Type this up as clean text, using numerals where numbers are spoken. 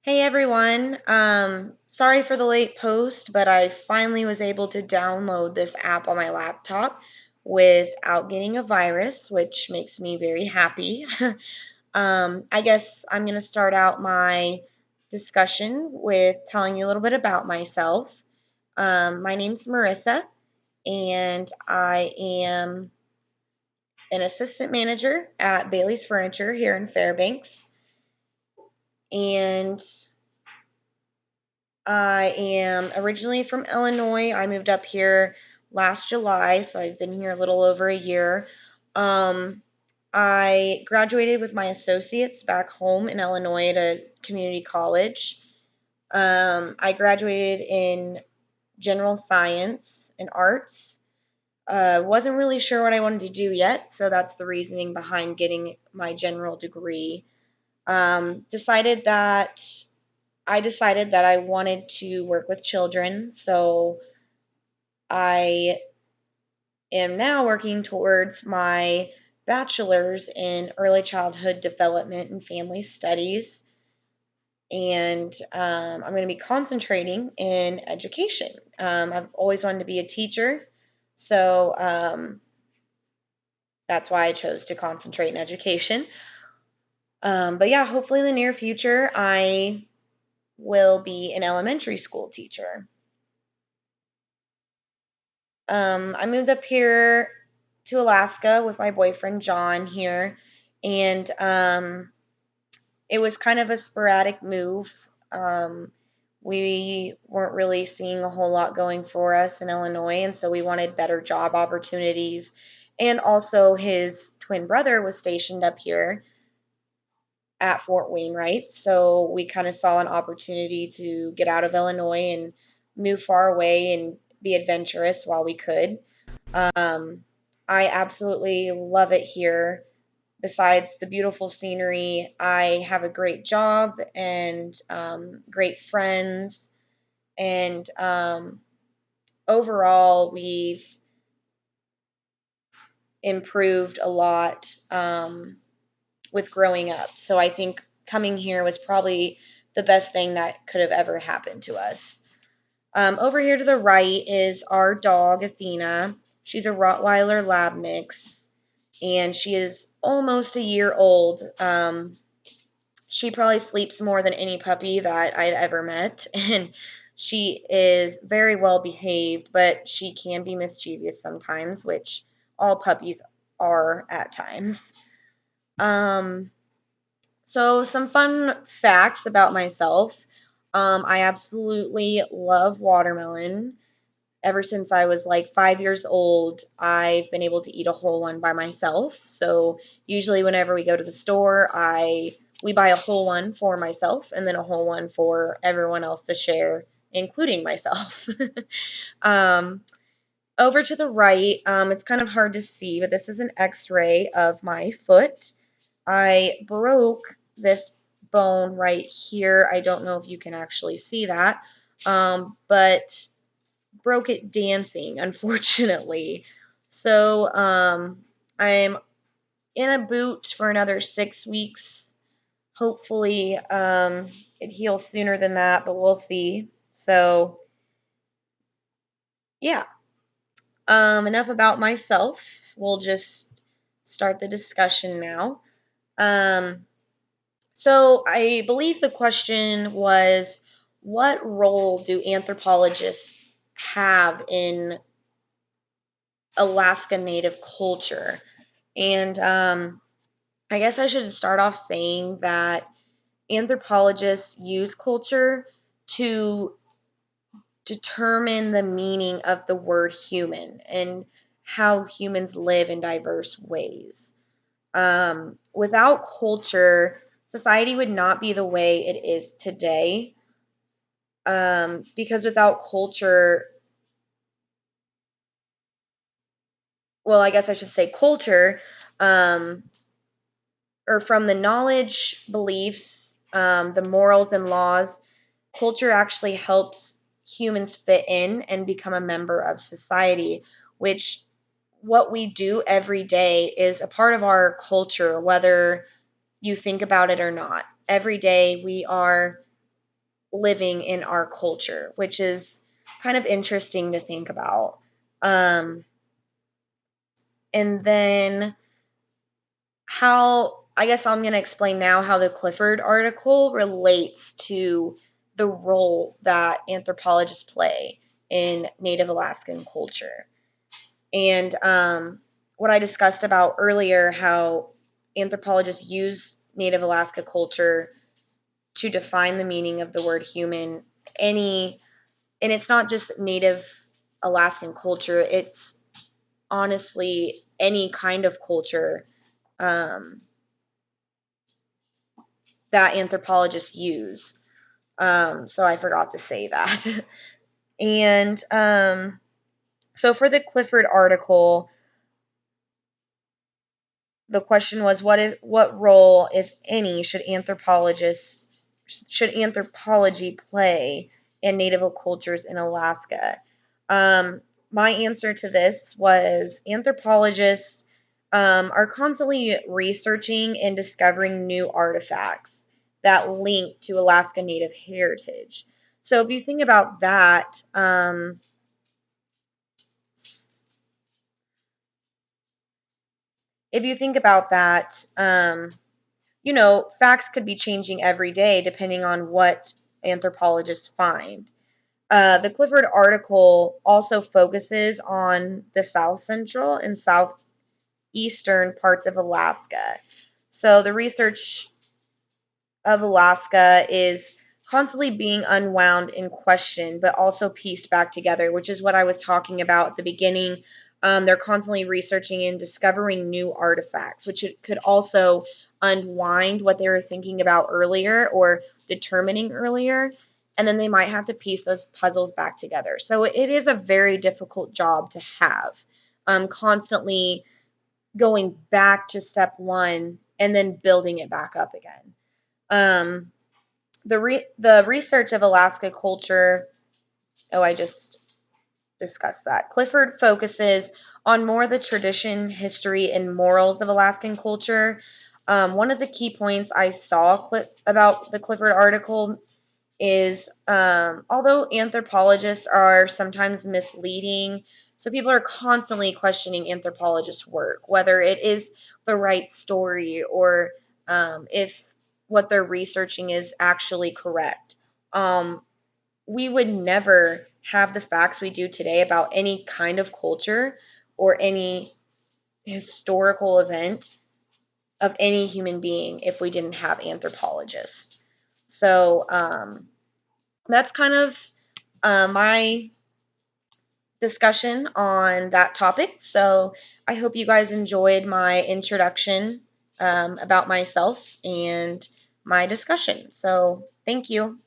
Hey everyone, sorry for the late post, but I finally was able to download this app on my laptop without getting a virus, which makes me very happy. I guess I'm going to start out my discussion with telling you a little bit about myself. My name's Marissa, and I am an assistant manager at Bailey's Furniture here in Fairbanks. And I am originally from Illinois. I moved up here last July, so I've been here a little over a year. Um, I graduated with my associates back home in Illinois at a community college. I graduated in general science and arts. Wasn't really sure what I wanted to do yet, so that's the reasoning behind getting my general degree. Um, decided that decided that I wanted to work with children, so I am now working towards my bachelor's in early childhood development and family studies, and I'm going to be concentrating in education. I've always wanted to be a teacher, so that's why I chose to concentrate in education. But yeah, hopefully in the near future, I will be an elementary school teacher. I moved up here to Alaska with my boyfriend John here, and it was kind of a sporadic move. We weren't really seeing a whole lot going for us in Illinois, and so we wanted better job opportunities. And also, his twin brother was stationed up here at Fort Wainwright, so we kind of saw an opportunity to get out of Illinois and move far away and be adventurous while we could. Um, I absolutely love it here. Besides the beautiful scenery, I have a great job and great friends. And overall, we've improved a lot with growing up. So I think coming here was probably the best thing that could have ever happened to us. Over here to the right is our dog, Athena. She's a Rottweiler Lab mix, and she is almost a year old. She probably sleeps more than any puppy that I've ever met, and she is very well behaved, but she can be mischievous sometimes, which all puppies are at times. Um, so some fun facts about myself. I absolutely love watermelon. Ever since I was like 5 years old, I've been able to eat a whole one by myself. So usually whenever we go to the store, we buy a whole one for myself and then a whole one for everyone else to share, including myself. um, Over to the right, it's kind of hard to see, but this is an x-ray of my foot. I broke this bone right here. I don't know if you can actually see that, but broke it dancing, unfortunately. So I'm in a boot for another 6 weeks. Hopefully, it heals sooner than that, but we'll see. So, yeah. Enough about myself. We'll just start the discussion now. Um, so, I believe the question was, what role do anthropologists have in Alaska Native culture? And I guess I should start off saying that anthropologists use culture to determine the meaning of the word human and how humans live in diverse ways. Without culture, society would not be the way it is today. Because without culture, well, I guess I should say culture, um, or from the knowledge, beliefs, the morals and laws, culture actually helps humans fit in and become a member of society, which what we do every day is a part of our culture, whether you think about it or not. Every day we are living in our culture, which is kind of interesting to think about. Um, and then how, I guess I'm going to explain now how the Clifford article relates to the role that anthropologists play in Native Alaskan culture. And what I discussed about earlier, how anthropologists use Native Alaska culture to define the meaning of the word human. And it's not just Native Alaskan culture, it's honestly any kind of culture um, that anthropologists use. So I forgot to say that. And so for the Clifford article, the question was what role, if any, should anthropology play in native cultures in Alaska? My answer to this was anthropologists are constantly researching and discovering new artifacts that link to Alaska Native heritage. So if you think about that, if you think about that, facts could be changing every day depending on what anthropologists find. The Clifford article also focuses on the south central and southeastern parts of Alaska. So the research of Alaska is constantly being unwound and questioned, but also pieced back together, which is what I was talking about at the beginning. They're constantly researching and discovering new artifacts, which it could also unwind what they were thinking about earlier or determining earlier, and then they might have to piece those puzzles back together. So it is a very difficult job to have, constantly going back to step one and then building it back up again. Um, the research of Alaska culture. Oh, I just discussed that. Clifford focuses on more the tradition, history, and morals of Alaskan culture. One of the key points I saw about the Clifford article is although anthropologists are sometimes misleading, so people are constantly questioning anthropologists' work, whether it is the right story or if what they're researching is actually correct. Um, we would never have the facts we do today about any kind of culture or any historical event of any human being if we didn't have anthropologists. So, that's kind of my discussion on that topic. So I hope you guys enjoyed my introduction about myself and my discussion. So thank you.